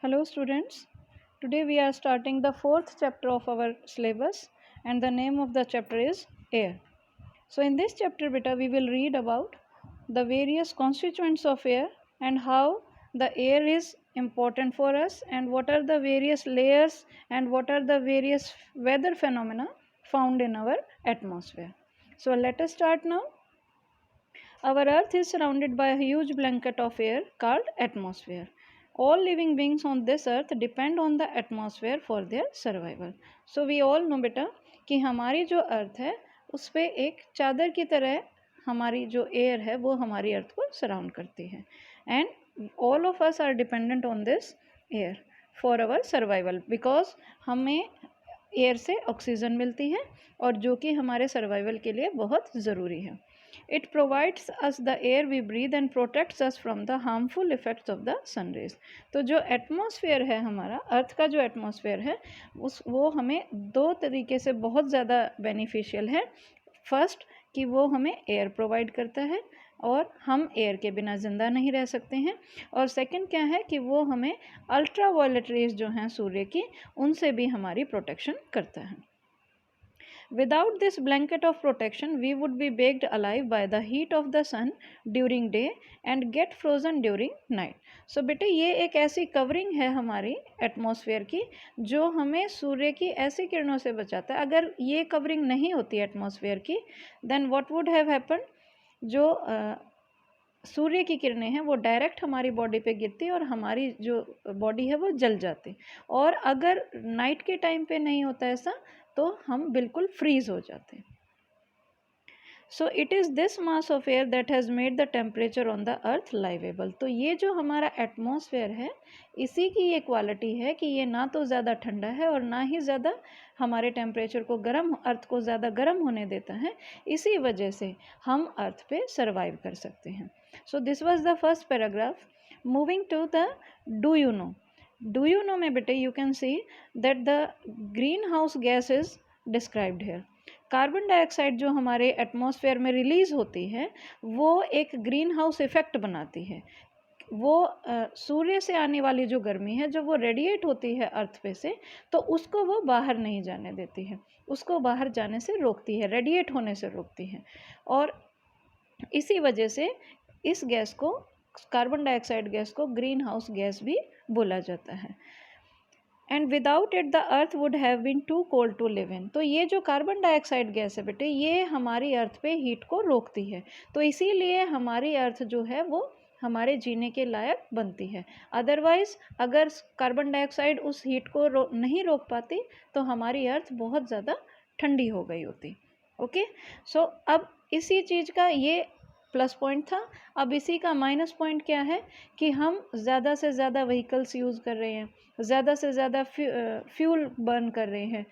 Hello students, today we are starting the fourth chapter of our syllabus and the name of the chapter is air. So in this chapter beta we will read about the various constituents of air and how the air is important for us and what are the various layers and what are the various weather phenomena found in our atmosphere. So let us start now. Our earth is surrounded by a huge blanket of air called atmosphere. All living beings on this earth depend on the atmosphere for their survival. So we all know बेटा कि हमारी जो अर्थ है उस पर एक चादर की तरह हमारी जो एयर है वो हमारी अर्थ को सराउंड करती है and all of us are dependent on this air for our survival because हमें एयर से ऑक्सीजन मिलती है और जो कि हमारे सर्वाइवल के लिए बहुत ज़रूरी है. It provides us the air we breathe and protects us from the harmful effects of the sun rays. तो जो एटमॉस्फेयर है हमारा अर्थ का जो एटमॉस्फेयर है वो हमें दो तरीके से बहुत ज़्यादा बेनिफिशियल है. फर्स्ट कि वो हमें एयर प्रोवाइड करता है और हम एयर के बिना ज़िंदा नहीं रह सकते हैं. और सेकंड क्या है कि वो हमें अल्ट्रा वायलेट रेज जो हैं सूर्य की उनसे भी हमारी प्रोटेक्शन करता है. Without this blanket of protection, we would be baked alive by the heat of the sun during day and get frozen during night. So बेटे ये एक ऐसी कवरिंग है हमारी एटमॉस्फेयर की जो हमें सूर्य की ऐसी किरणों से बचाता है. अगर ये कवरिंग नहीं होती एटमॉस्फेयर की then what would have happen, जो सूर्य की किरणें हैं वो डायरेक्ट हमारी बॉडी पे गिरती और हमारी जो बॉडी है वो जल जाती. और अगर नाइट के टाइम पे नहीं होता ऐसा तो हम बिल्कुल फ्रीज हो जाते हैं. So it is this mass of air that has made the temperature on the earth liveable. तो ये जो हमारा एटमॉस्फेयर है इसी की ये क्वालिटी है कि ये ना तो ज़्यादा ठंडा है और ना ही ज़्यादा हमारे टेम्परेचर को गर्म अर्थ को ज़्यादा गर्म होने देता है. इसी वजह से हम अर्थ पे सर्वाइव कर सकते हैं. So this was the first paragraph. Moving to the do you know. Do you know में बेटे you can see that the greenhouse gas is described here. Carbon dioxide जो हमारे एटमॉस्फेयर में रिलीज़ होती है वो एक ग्रीन हाउस इफ़ेक्ट बनाती है. वो सूर्य से आने वाली जो गर्मी है जब वो रेडिएट होती है अर्थ पे से तो उसको वो बाहर नहीं जाने देती है, उसको बाहर जाने से रोकती है, रेडिएट होने से रोकती है. और इसी वजह से इस गैस को कार्बन डाइऑक्साइड गैस को ग्रीन हाउस गैस भी बोला जाता है. And without it the earth would have been too cold to live in. तो ये जो कार्बन डाइऑक्साइड गैस है बेटे ये हमारी अर्थ पे हीट को रोकती है. तो इसीलिए हमारी अर्थ जो है वो हमारे जीने के लायक बनती है. अदरवाइज़ अगर कार्बन डाइऑक्साइड उस हीट को नहीं रोक पाती तो हमारी अर्थ बहुत ज़्यादा ठंडी हो गई होती. ओके. सो अब इसी चीज़ का ये प्लस पॉइंट था. अब इसी का माइनस पॉइंट क्या है कि हम ज़्यादा से ज़्यादा व्हीकल्स यूज़ कर रहे हैं, ज़्यादा से ज़्यादा फ्यूल बर्न कर रहे हैं,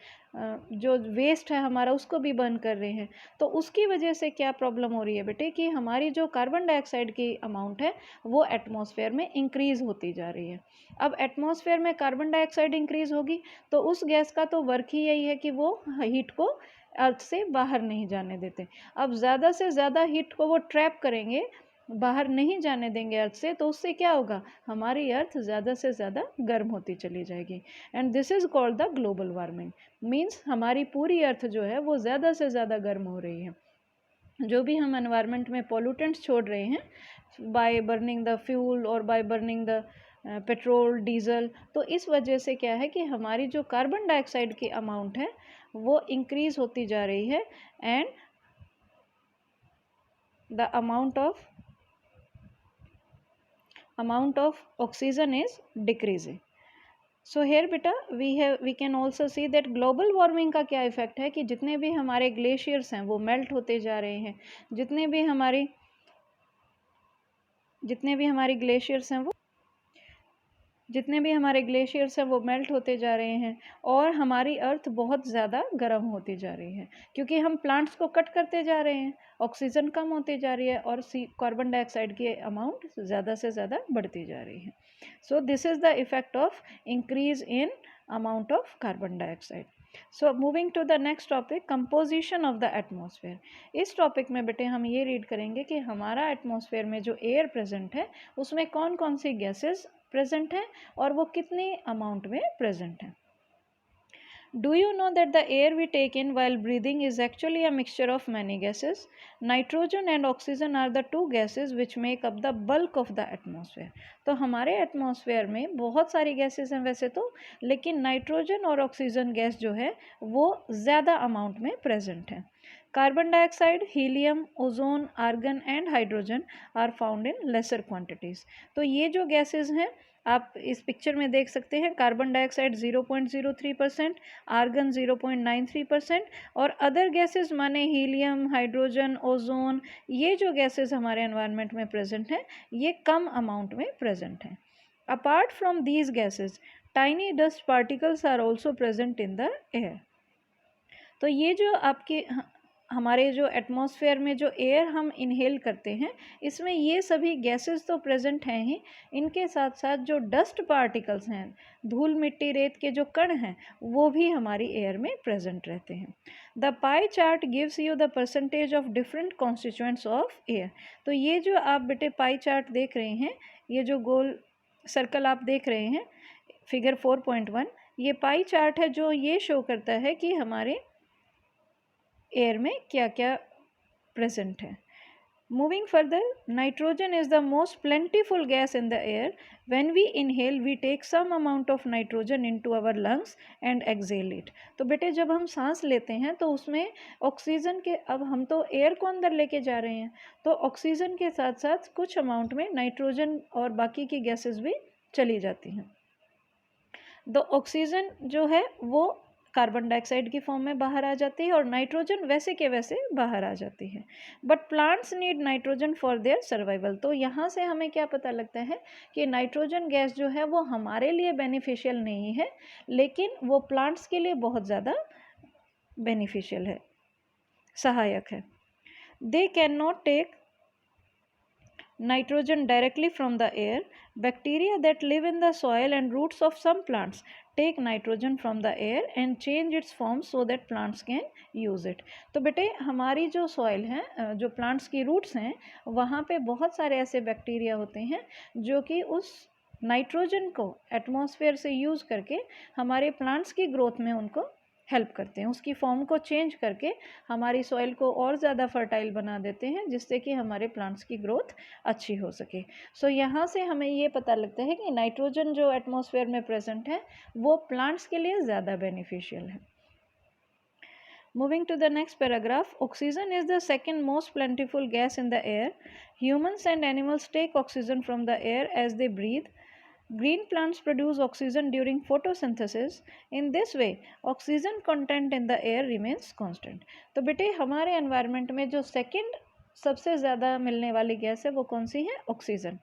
जो वेस्ट है हमारा उसको भी बर्न कर रहे हैं. तो उसकी वजह से क्या प्रॉब्लम हो रही है बेटे कि हमारी जो कार्बन डाइऑक्साइड की अमाउंट है वो एटमॉस्फेयर में इंक्रीज़ होती जा रही है. अब एटमॉस्फेयर में कार्बन डाइऑक्साइड इंक्रीज़ होगी तो उस गैस का तो वर्क ही यही है कि वो हीट को अर्थ से बाहर नहीं जाने देते. अब ज़्यादा से ज़्यादा हीट को वो ट्रैप करेंगे, बाहर नहीं जाने देंगे अर्थ से, तो उससे क्या होगा हमारी अर्थ ज़्यादा से ज़्यादा गर्म होती चली जाएगी. And this is called the global warming. Means हमारी पूरी अर्थ जो है वो ज़्यादा से ज़्यादा गर्म हो रही है. जो भी हम एनवायरनमेंट में पॉल्यूटेंट्स छोड़ रहे हैं बाय बर्निंग द फ्यूल और by burning the petrol diesel, तो इस वजह से क्या है कि हमारी जो कार्बन डाइऑक्साइड की अमाउंट है वो इंक्रीज़ होती जा रही है and the amount of oxygen is decreasing. So here बेटा we can also see that global warming का क्या इफेक्ट है कि जितने भी हमारे ग्लेशियर्स हैं वो मेल्ट होते जा रहे हैं, जितने भी हमारे ग्लेशियर्स हैं वो मेल्ट होते जा रहे हैं और हमारी अर्थ बहुत ज़्यादा गर्म होती जा रही है क्योंकि हम प्लांट्स को कट करते जा रहे हैं, ऑक्सीजन कम होती जा रही है और कार्बन डाइऑक्साइड की अमाउंट ज़्यादा से ज़्यादा बढ़ती जा रही है. So this is the effect of increase in amount of carbon dioxide. So moving to the next topic composition of the atmosphere. इस टॉपिक में बेटे हम ये रीड करेंगे कि हमारा एटमॉस्फेयर में जो एयर प्रेजेंट है उसमें कौन कौन सी गैसेस प्रेजेंट हैं और वो कितने अमाउंट में प्रेजेंट हैं। Do you know that the air we take in while breathing is actually a mixture of many gases? Nitrogen and oxygen are the two gases which make up the bulk of the atmosphere. तो हमारे atmosphere में बहुत सारी gases हैं वैसे तो, लेकिन nitrogen और ऑक्सीजन गैस जो है वो ज़्यादा अमाउंट में प्रेजेंट है। Carbon dioxide, helium, ozone, argon and hydrogen are found in lesser quantities. तो ये जो गैसेस हैं आप इस पिक्चर में देख सकते हैं, कार्बन डाइऑक्साइड 0.03%, आर्गन 0.93% और अदर गैसेस माने हीलियम, हाइड्रोजन, ओजोन, ये जो गैसेस हमारे एनवायरनमेंट में प्रेजेंट हैं ये कम अमाउंट में प्रेजेंट हैं। Apart from these gases tiny dust particles are also present in the air. तो ये जो आपके हमारे जो एटमॉस्फेयर में जो एयर हम इनहेल करते हैं इसमें ये सभी गैसेस तो प्रेजेंट हैं ही, इनके साथ साथ जो डस्ट पार्टिकल्स हैं, धूल मिट्टी रेत के जो कण हैं वो भी हमारी एयर में प्रेजेंट रहते हैं। The pie chart gives you the percentage of different constituents of air. तो ये जो आप बेटे पाई चार्ट देख रहे हैं, ये जो गोल सर्कल आप देख रहे हैं फिगर 4.1, ये पाई चार्ट है जो ये शो करता है कि हमारे एयर में क्या क्या प्रेजेंट है। Moving further, nitrogen is the most plentiful gas in the air. When we inhale we take some amount of nitrogen into our lungs and exhale it. तो बेटे जब हम सांस लेते हैं तो उसमें ऑक्सीजन के, अब हम तो एयर को अंदर लेके जा रहे हैं तो ऑक्सीजन के साथ साथ कुछ अमाउंट में नाइट्रोजन और बाकी की गैसेस भी चली जाती हैं। तो ऑक्सीजन जो है वो कार्बन डाइऑक्साइड की फॉर्म में बाहर आ जाती है और नाइट्रोजन वैसे के वैसे बाहर आ जाती है। But plants need nitrogen for their survival. तो यहाँ से हमें क्या पता लगता है कि नाइट्रोजन गैस जो है वो हमारे लिए बेनिफिशियल नहीं है, लेकिन वो प्लांट्स के लिए बहुत ज़्यादा बेनिफिशियल है, सहायक है। They can not take nitrogen directly from the air. Bacteria that live in the soil and roots of some plants take nitrogen from the air and change its form so that plants can use it. तो बेटे हमारी जो soil है, जो plants की roots हैं, वहाँ पे बहुत सारे ऐसे बैक्टीरिया होते हैं जो कि उस नाइट्रोजन को एटमॉस्फेयर से यूज़ करके हमारे प्लांट्स की ग्रोथ में उनको हेल्प करते हैं, उसकी फॉर्म को चेंज करके हमारी सॉइल को और ज़्यादा फर्टाइल बना देते हैं जिससे कि हमारे प्लांट्स की ग्रोथ अच्छी हो सके। सो यहाँ से हमें ये पता लगता है कि नाइट्रोजन जो एटमॉस्फेयर में प्रेजेंट है वो प्लांट्स के लिए ज़्यादा बेनिफिशियल है। Moving to the next paragraph, oxygen is the second most plentiful gas in the air. Humans and animals take oxygen from the air as they breathe. Green plants produce oxygen during photosynthesis. In this way, oxygen content in the air remains constant. तो बेटे हमारे environment में जो second सबसे ज़्यादा मिलने वाली gas है वो कौन सी है? ऑक्सीजन।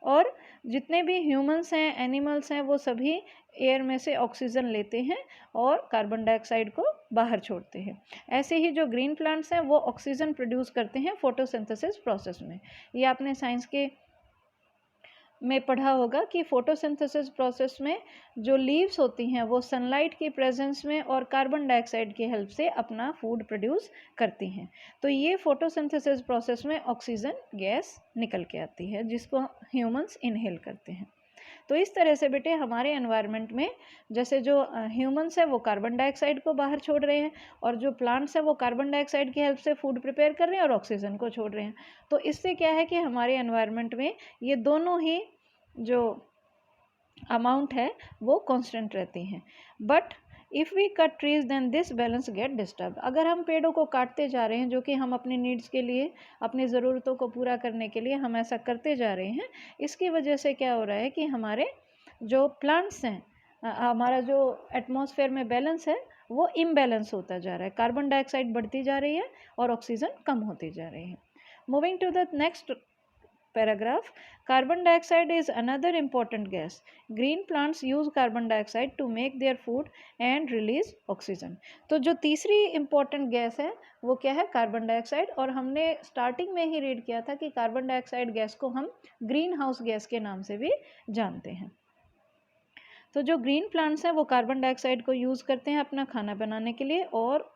और जितने भी ह्यूमंस हैं, एनिमल्स हैं, वो सभी एयर में से ऑक्सीजन लेते हैं और कार्बन डाइऑक्साइड को बाहर छोड़ते हैं। ऐसे ही जो ग्रीन प्लांट्स हैं वो ऑक्सीजन प्रोड्यूस करते हैं फोटोसिंथेसिस प्रोसेस में। ये आपने साइंस के में पढ़ा होगा कि फोटोसिंथेसिस प्रोसेस में जो लीव्स होती हैं वो सनलाइट की प्रेजेंस में और कार्बन डाइऑक्साइड की हेल्प से अपना फूड प्रोड्यूस करती हैं। तो ये फोटोसिंथेसिस प्रोसेस में ऑक्सीजन गैस निकल के आती है जिसको ह्यूमंस इनहेल करते हैं। तो इस तरह से बेटे हमारे एनवायरनमेंट में जैसे जो ह्यूमंस है वो कार्बन डाइऑक्साइड को बाहर छोड़ रहे हैं और जो प्लांट्स है वो कार्बन डाइऑक्साइड की हेल्प से फूड प्रिपेयर कर रहे हैं और ऑक्सीजन को छोड़ रहे हैं। तो इससे क्या है कि हमारे एनवायरनमेंट में ये दोनों ही जो अमाउंट है वो कांस्टेंट रहती हैं। But if we cut trees then this balance get disturb. अगर हम पेड़ों को काटते जा रहे हैं जो कि हम अपनी नीड्स के लिए, अपनी ज़रूरतों को पूरा करने के लिए हम ऐसा करते जा रहे हैं, इसकी वजह से क्या हो रहा है कि हमारे जो प्लांट्स हैं, हमारा जो एटमॉस्फेयर में बैलेंस है वो इम्बैलेंस होता जा रहा है। कार्बन डाइऑक्साइड बढ़ती जा रही है और ऑक्सीजन कम होती जा रही है। Moving to the next paragraph, carbon dioxide is another important gas. Green plants use carbon dioxide to make their food and release oxygen. तो जो तीसरी important गैस है वो क्या है? Carbon dioxide. और हमने स्टार्टिंग में ही रीड किया था कि कार्बन डाइऑक्साइड गैस को हम ग्रीन हाउस गैस के नाम से भी जानते हैं। तो जो ग्रीन प्लांट्स हैं वो कार्बन डाइऑक्साइड को यूज़ करते हैं अपना खाना बनाने के लिए और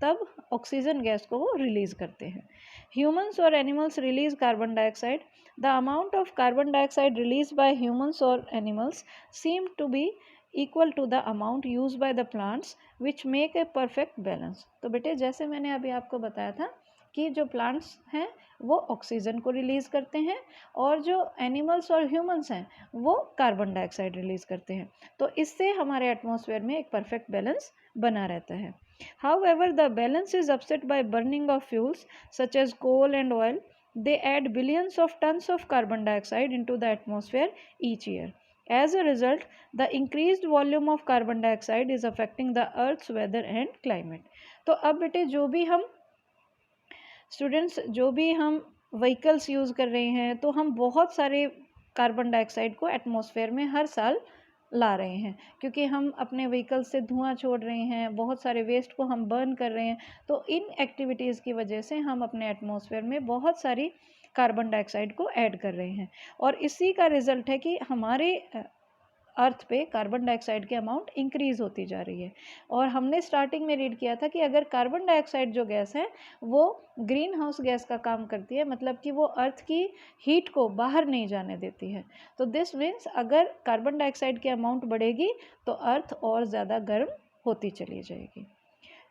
तब ऑक्सीजन गैस को वो रिलीज़ करते हैं। ह्यूमंस और animals release carbon dioxide. The amount of carbon dioxide release by humans और animals seem to be equal to the amount use by the plants which make a perfect balance. तो बेटे जैसे मैंने अभी आपको बताया था कि जो प्लांट्स हैं वो ऑक्सीजन को रिलीज़ करते हैं और जो एनिमल्स और ह्यूमंस हैं वो कार्बन डाइऑक्साइड रिलीज़ करते हैं, तो इससे हमारे एटमॉस्फेयर में एक परफेक्ट बैलेंस बना रहता है। However, the balance is upset by burning of fuels such as coal and oil. They add billions of tons of carbon dioxide into the atmosphere each year. As a result, the increased volume of carbon dioxide is affecting the Earth's weather and climate. तो अब बेटे जो भी हम students vehicles use कर रहे हैं तो हम बहुत सारे कार्बन डाइऑक्साइड को एटमॉस्फेयर में हर साल ला रहे हैं, क्योंकि हम अपने व्हीकल से धुआं छोड़ रहे हैं, बहुत सारे वेस्ट को हम बर्न कर रहे हैं। तो इन एक्टिविटीज़ की वजह से हम अपने एटमॉस्फेयर में बहुत सारी कार्बन डाइऑक्साइड को ऐड कर रहे हैं और इसी का रिज़ल्ट है कि हमारे अर्थ पे कार्बन डाइऑक्साइड की अमाउंट इंक्रीज़ होती जा रही है। और हमने स्टार्टिंग में रीड किया था कि अगर कार्बन डाइऑक्साइड जो गैस है वो ग्रीन हाउस गैस का काम करती है, मतलब कि वो अर्थ की हीट को बाहर नहीं जाने देती है। तो दिस मीन्स अगर कार्बन डाइऑक्साइड की अमाउंट बढ़ेगी तो अर्थ और ज़्यादा गर्म होती चली जाएगी।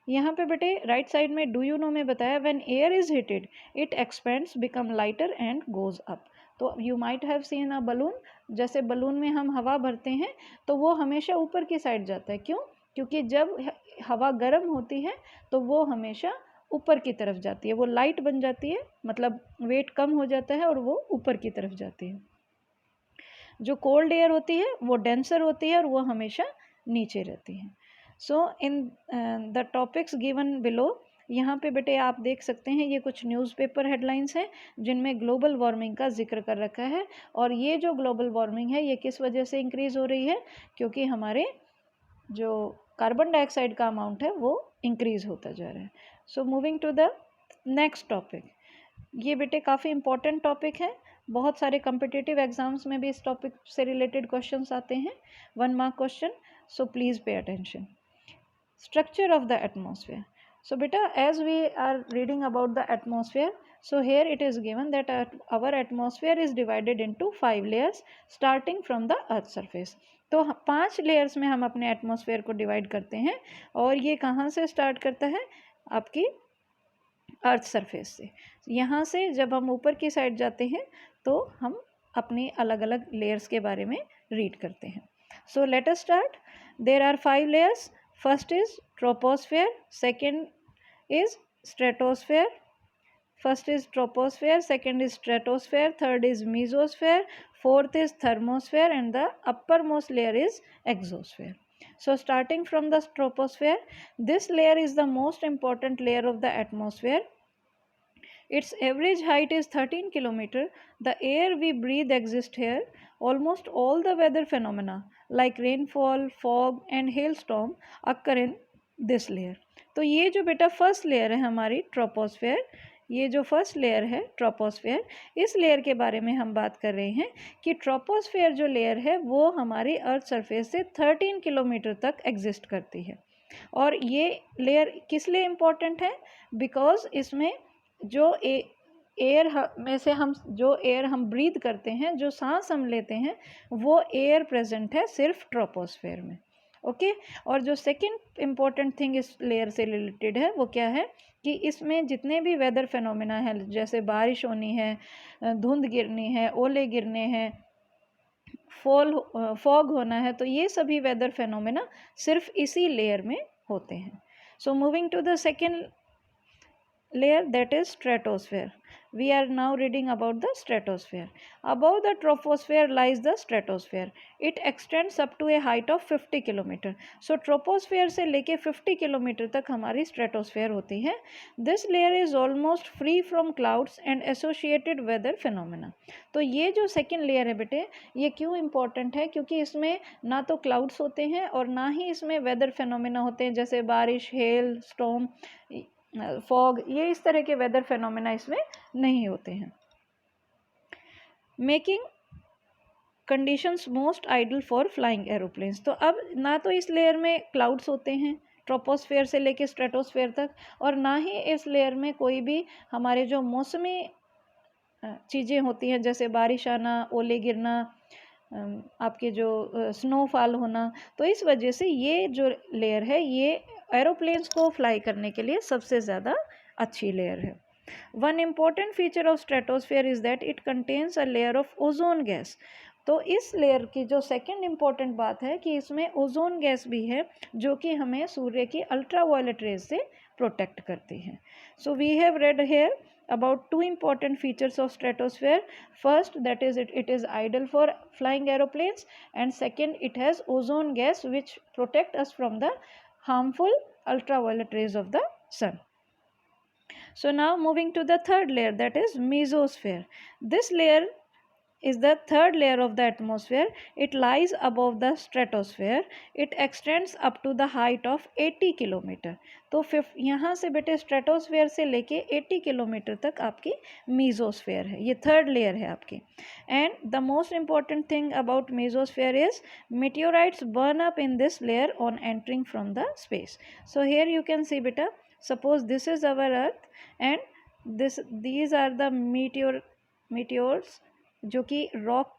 यहाँ पे बेटे राइट साइड में डू यू नो में बताया when air is heated it expands become lighter and goes up. तो you might have seen a balloon, जैसे बलून में हम हवा भरते हैं तो वो हमेशा ऊपर की साइड जाता है। क्यों? क्योंकि जब हवा गर्म होती है तो वो हमेशा ऊपर की तरफ जाती है, वो लाइट बन जाती है, मतलब वेट कम हो जाता है और वो ऊपर की तरफ जाती है। जो कोल्ड एयर होती है वो डेंसर होती है और वो हमेशा नीचे रहती है। So in the topics given below, यहाँ पे बेटे आप देख सकते हैं ये कुछ न्यूज़पेपर हेडलाइंस हैं जिनमें ग्लोबल वार्मिंग का जिक्र कर रखा है। और ये जो ग्लोबल वार्मिंग है ये किस वजह से इंक्रीज़ हो रही है? क्योंकि हमारे जो कार्बन डाइऑक्साइड का अमाउंट है वो इंक्रीज़ होता जा रहा है। So moving to the next topic, ये बेटे काफ़ी इंपॉर्टेंट टॉपिक है, बहुत सारे कम्पिटिटिव एग्जाम्स में भी इस टॉपिक से रिलेटेड क्वेश्चंस आते हैं, 1 mark question. So please pay attention. Structure of the atmosphere. So beta, as we are reading about the atmosphere, so here it is given that our atmosphere is divided into 5 layers starting from the earth surface. तो 5 layers में हम अपने atmosphere को divide करते हैं और ये कहाँ से स्टार्ट करता है? आपकी अर्थ सरफेस से। यहाँ से जब हम ऊपर की साइड जाते हैं तो हम अपनी अलग अलग लेयर्स के बारे में रीड करते हैं। So let us start. There are 5 layers. First is troposphere, second is stratosphere, first is troposphere, second is stratosphere, third is mesosphere, fourth is thermosphere and the uppermost layer is exosphere. So starting from the troposphere, this layer is the most important layer of the atmosphere. Its average height is 13 km. The air we breathe exists here. Almost all the weather phenomena like rainfall, fog and hailstorm occur in this layer. तो ये जो बेटा first layer है हमारी troposphere, ये जो first layer है troposphere, इस लेयर के बारे में हम बात कर रहे हैं कि ट्रोपोस्फेयर जो लेयर है वो हमारी अर्थ सरफेस से 13 किलोमीटर तक एग्जिस्ट करती है। और ये लेयर किस लिए इम्पोर्टेंट है? बिकॉज इसमें जो एयर में से हम जो एयर हम ब्रीथ करते हैं, जो सांस हम लेते हैं, वो एयर प्रेजेंट है सिर्फ ट्रोपोस्फेयर में। ओके और जो सेकंड इम्पॉर्टेंट थिंग इस लेयर से रिलेटेड है वो क्या है कि इसमें जितने भी वेदर फिनोमिना है, जैसे बारिश होनी है, धुंध गिरनी है, ओले गिरने हैं, फॉग होना है, तो ये सभी वेदर फिनोमिना सिर्फ इसी लेयर में होते हैं। So moving to the second layer, that is stratosphere. We are now reading about the stratosphere. Above the troposphere lies the stratosphere. It extends up to a height of 50 km. So troposphere से लेके 50 km तक हमारी stratosphere होती है. This layer is almost free from clouds and associated weather phenomena. तो ये जो second layer है बेटे, ये क्यों important है? क्योंकि इसमें ना तो clouds होते हैं और ना ही इसमें weather phenomena होते हैं, जैसे बारिश, hail, storm, फॉग, ये इस तरह के वेदर फेनोमेना इसमें नहीं होते हैं। Making conditions most ideal for flying aeroplanes. तो अब ना तो इस लेयर में क्लाउड्स होते हैं, ट्रोपोस्फेयर से लेके स्ट्रेटोस्फेयर तक, और ना ही इस लेयर में कोई भी हमारे जो मौसमी चीज़ें होती हैं जैसे बारिश आना, ओले गिरना, आपके जो स्नोफॉल होना। तो इस वजह से ये जो लेयर है ये एरोप्लेन्स को फ्लाई करने के लिए सबसे ज़्यादा अच्छी लेयर है। One important feature of stratosphere is that it contains a layer of ozone gas. तो इस लेयर की जो सेकंड इम्पॉर्टेंट बात है कि इसमें ओजोन गैस भी है जो कि हमें सूर्य की अल्ट्रावायलेट रेज से प्रोटेक्ट करती है। So we have read here about two important features of stratosphere. First, that is it is ideal for flying aeroplanes, and second, it has ozone gas which protect us from the harmful ultraviolet rays of the sun. So now moving to the third layer, that is mesosphere. This layer is the third layer of the atmosphere. It lies above the stratosphere. It extends up to the height of 80 kilometre. तो यहाँ से बेटे stratosphere से लेके 80 kilometre तक आपकी mesosphere है, ये थर्ड लेयर है आपकी। And the most important thing about mesosphere is meteorites burn up in this layer on entering from the space. So here you can see beta, suppose this is our earth and these are the meteors जो कि rock,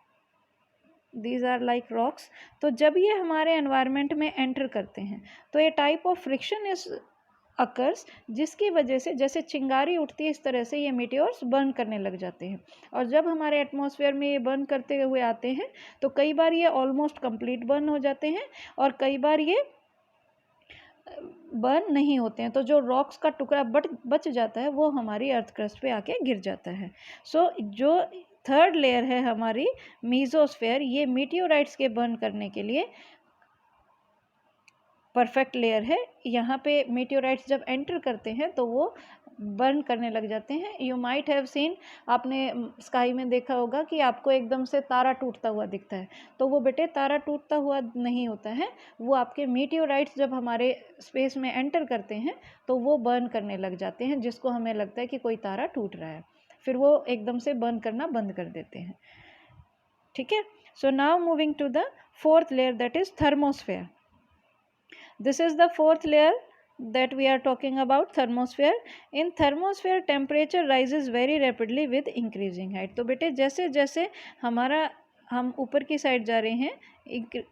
these are like rocks. तो जब ये हमारे environment में enter करते हैं तो ये टाइप ऑफ फ्रिक्शन इस अकर्स जिसकी वजह से जैसे चिंगारी उठती है इस तरह से ये मीटियोर्स बर्न करने लग जाते हैं। और जब हमारे एटमॉस्फेयर में ये बर्न करते हुए आते हैं तो कई बार ये ऑलमोस्ट कंप्लीट बर्न हो जाते हैं और कई बार ये बर्न नहीं होते हैं। तो जो रॉक्स का टुकड़ा बच जाता है वो हमारी अर्थ क्रस्ट पे आके गिर जाता है। सो जो थर्ड लेयर है हमारी मीजोस्फेयर, ये मीटियोराइट्स के बर्न करने के लिए परफेक्ट लेयर है। यहाँ पे मीटियोराइट्स जब एंटर करते हैं तो वो बर्न करने लग जाते हैं। यू माइट हैव सीन, आपने स्काई में देखा होगा कि आपको एकदम से तारा टूटता हुआ दिखता है, तो वो बेटे तारा टूटता हुआ नहीं होता है, वो आपके मीटियोराइट्स जब हमारे स्पेस में एंटर करते हैं तो वो बर्न करने लग जाते हैं, जिसको हमें लगता है कि कोई तारा टूट रहा है, फिर वो एकदम से बर्न करना बंद कर देते हैं। ठीक है। So now moving to the fourth layer, that is thermosphere. This is the fourth layer that we are talking about, thermosphere. In thermosphere temperature rises very rapidly with increasing height. तो बेटे जैसे जैसे हम ऊपर की साइड जा रहे हैं,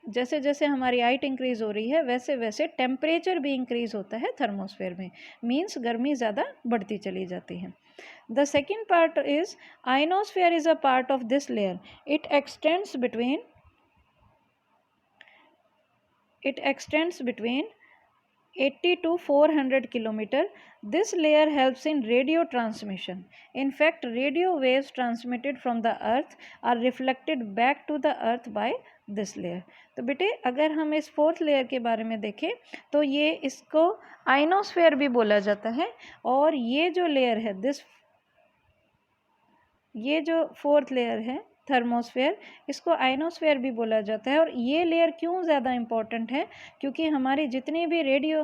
जैसे जैसे हमारी हाइट इंक्रीज हो रही है वैसे वैसे टेम्परेचर भी इंक्रीज होता है थर्मोस्फेयर में, मीन्स गर्मी ज़्यादा बढ़ती चली जाती है। The second part is ionosphere is a part of this layer. It extends between 80 to 400 kilometer. This layer helps in radio transmission. In fact, radio waves transmitted from the earth are reflected back to the earth by this layer. तो बेटे अगर हम इस fourth layer के बारे में देखें तो ये इसको आइनोस्फेयर भी बोला जाता है, और ये जो लेयर है ये जो फोर्थ लेयर है थर्मोस्फेयर, इसको आइनोस्फेयर भी बोला जाता है। और ये लेयर क्यों ज़्यादा इम्पॉर्टेंट है, क्योंकि हमारी जितनी भी रेडियो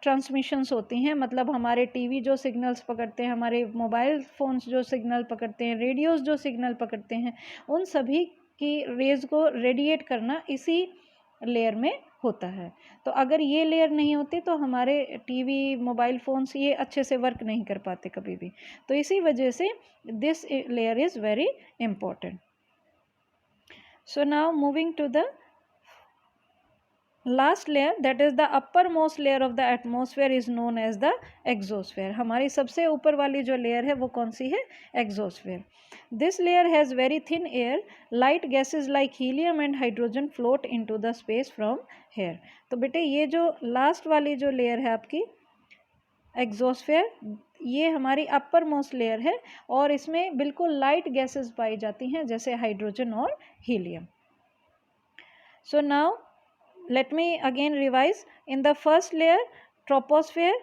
ट्रांसमिशंस होती हैं, मतलब हमारे टीवी जो सिग्नल्स पकड़ते हैं, हमारे मोबाइल फ़ोन्स जो सिग्नल पकड़ते हैं, रेडियोस जो सिग्नल पकड़ते हैं, उन सभी की रेज़ को रेडिएट करना इसी लेयर में होता है। तो अगर ये लेयर नहीं होती तो हमारे टीवी, मोबाइल फ़ोन्स ये अच्छे से वर्क नहीं कर पाते कभी भी। तो इसी वजह से this layer is very important. So now moving to the last layer, that is the uppermost layer of the atmosphere is known as the exosphere. हमारी सबसे ऊपर वाली जो लेयर है वो कौन सी है? exosphere. This layer has very thin air. Light gases like helium and hydrogen float into the space from here. तो बेटे ये जो लास्ट वाली जो लेयर है आपकी एक्जोस्फेयर, ये हमारी अपर मोस्ट लेयर है और इसमें बिल्कुल लाइट गैसेस पाई जाती हैं जैसे हाइड्रोजन और helium. So now let me again revise. In the first layer troposphere,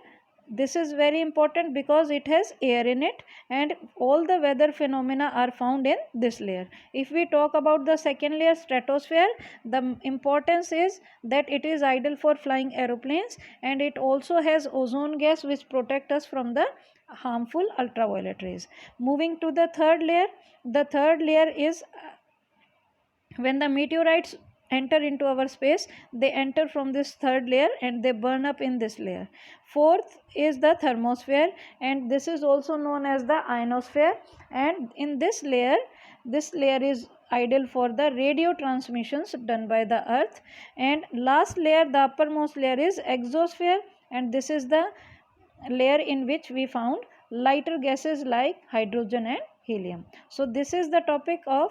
this is very important because it has air in it and all the weather phenomena are found in this layer. If we talk about the second layer stratosphere, the importance is that it is ideal for flying aeroplanes and it also has ozone gas which protect us from the harmful ultraviolet rays. Moving to the third layer, the third layer is when the meteorites enter into our space, they enter from this third layer and they burn up in this layer. Fourth is the thermosphere, and this is also known as the ionosphere, and in this layer is ideal for the radio transmissions done by the earth. And last layer, the uppermost layer, is exosphere, and this is the layer in which we found lighter gases like hydrogen and helium. So this is the topic of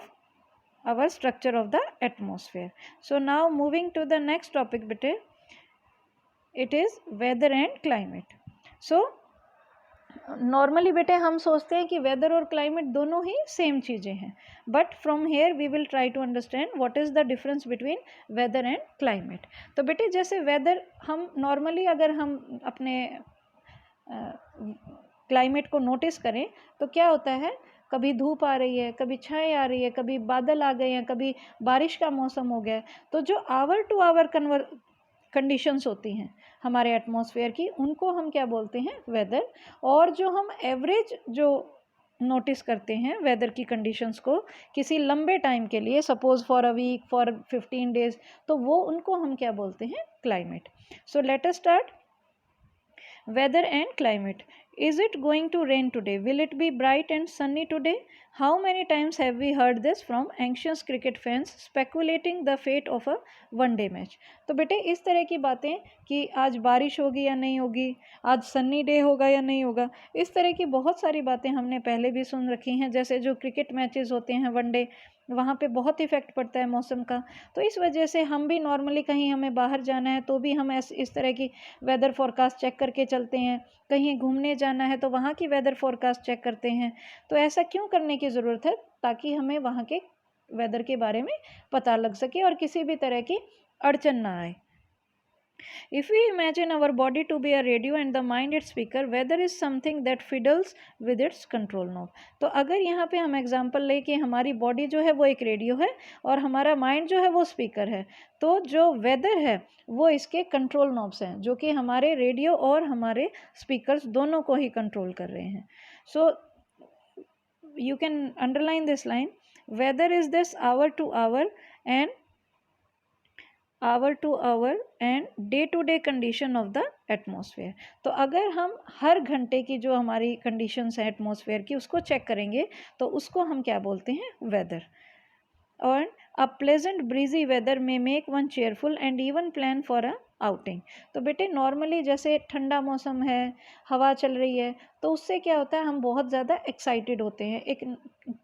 our structure of the atmosphere. So now moving to the next topic bete, it is weather and climate. So normally बेटे हम सोचते हैं कि weather और climate दोनों ही same चीज़ें हैं, but from here we will try to understand what is the difference between weather and climate. तो बेटे जैसे वेदर, हम नॉर्मली अगर हम अपने क्लाइमेट को नोटिस करें तो क्या होता है, कभी धूप आ रही है, कभी छाएँ आ रही है, कभी बादल आ गए हैं, कभी बारिश का मौसम हो गया है. तो जो आवर टू आवर कंडीशंस होती हैं हमारे एटमॉस्फेयर की, उनको हम क्या बोलते हैं, वेदर. और जो हम एवरेज जो नोटिस करते हैं वेदर की कंडीशंस को किसी लंबे टाइम के लिए, suppose for a week, for 15 days, तो वो उनको हम क्या बोलते हैं, climate. So let us start. Weather and climate. Is it going to rain today? Will it be bright and sunny today? How many times have we heard this from anxious cricket fans speculating the fate of a one day match? तो बेटे इस तरह की बातें कि आज बारिश होगी या नहीं होगी, आज सन्नी डे होगा या नहीं होगा, इस तरह की बहुत सारी बातें हमने पहले भी सुन रखी हैं. जैसे जो क्रिकेट मैचेस होते हैं वनडे, वहाँ पे बहुत इफ़ेक्ट पड़ता है मौसम का. तो इस वजह से हम भी नॉर्मली कहीं हमें बाहर जाना है तो भी हम इस तरह की वेदर फोरकास्ट चेक करके चलते हैं. कहीं घूमने जाना है तो वहाँ की वेदर फोरकास्ट चेक करते हैं. तो ऐसा क्यों करने की ज़रूरत है, ताकि हमें वहाँ के वेदर के बारे में पता लग सके और किसी भी तरह की अड़चन ना आए. If we imagine our body to be a radio and the mind its speaker, weather is something that fiddles with its control knob. तो अगर यहाँ पे हम एग्जांपल लें कि हमारी बॉडी जो है वो एक रेडियो है और हमारा माइंड जो है वो स्पीकर है, तो जो वेदर है वो इसके कंट्रोल नॉब्स हैं जो कि हमारे रेडियो और हमारे स्पीकर्स दोनों को ही कंट्रोल कर रहे हैं. सो you can underline this line, weather is this hour to hour and day to day condition of the atmosphere. तो अगर हम हर घंटे की जो हमारी कंडीशंस हैं एटमॉस्फेयर की उसको चेक करेंगे तो उसको हम क्या बोलते हैं, वेदर. और अ प्लेजेंट ब्रीजी वेदर में make one cheerful and even plan for a outing. तो बेटे नॉर्मली जैसे ठंडा मौसम है, हवा चल रही है, तो उससे क्या होता है, हम बहुत ज़्यादा एक्साइटेड होते हैं, एक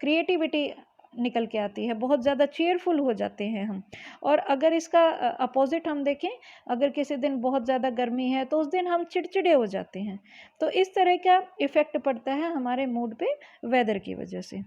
क्रिएटिविटी निकल के आती है, बहुत ज़्यादा चेयरफुल हो जाते हैं हम. और अगर इसका अपोजिट हम देखें, अगर किसी दिन बहुत ज़्यादा गर्मी है तो उस दिन हम चिड़चिड़े हो जाते हैं. तो इस तरह का इफ़ेक्ट पड़ता है हमारे मूड पे वेदर की वजह से.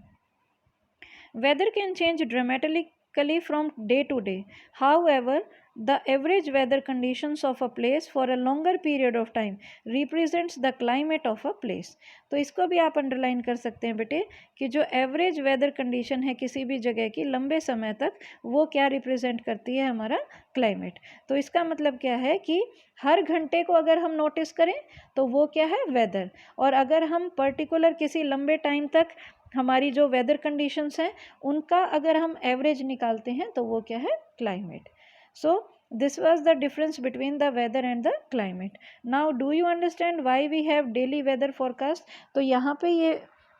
Weather can change dramatically from day to day. However the average weather conditions of a place for a longer period of time represents the climate of a place. तो इसको भी आप अंडरलाइन कर सकते हैं बेटे कि जो एवरेज वेदर कंडीशन है किसी भी जगह की लंबे समय तक, वो क्या रिप्रेजेंट करती है, हमारा क्लाइमेट. तो इसका मतलब क्या है कि हर घंटे को अगर हम नोटिस करें तो वो क्या है, वेदर. और अगर हम पर्टिकुलर किसी लंबे टाइम तक हमारी जो वेदर कंडीशंस हैं उनका अगर हम एवरेज निकालते हैं तो वो क्या है, climate. So this was the difference between the weather and the climate. Now do you understand why we have daily weather forecast? तो यहाँ पे ये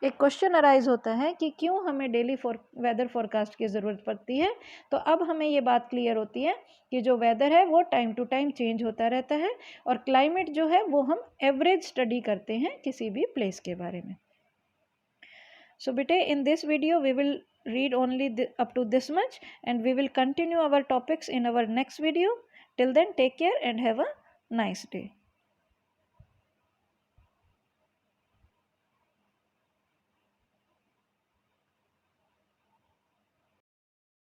एक क्वेश्चन अराइज होता है कि क्यों हमें डेली वेदर फोरकास्ट की ज़रूरत पड़ती है. तो अब हमें ये बात क्लियर होती है कि जो वेदर है वो टाइम टू टाइम चेंज होता रहता है और क्लाइमेट जो है वो हम एवरेज स्टडी करते हैं किसी भी प्लेस के बारे में. So bete in this video we will read only up to this much and we will continue our topics in our next video. Till then, take care and have a nice day.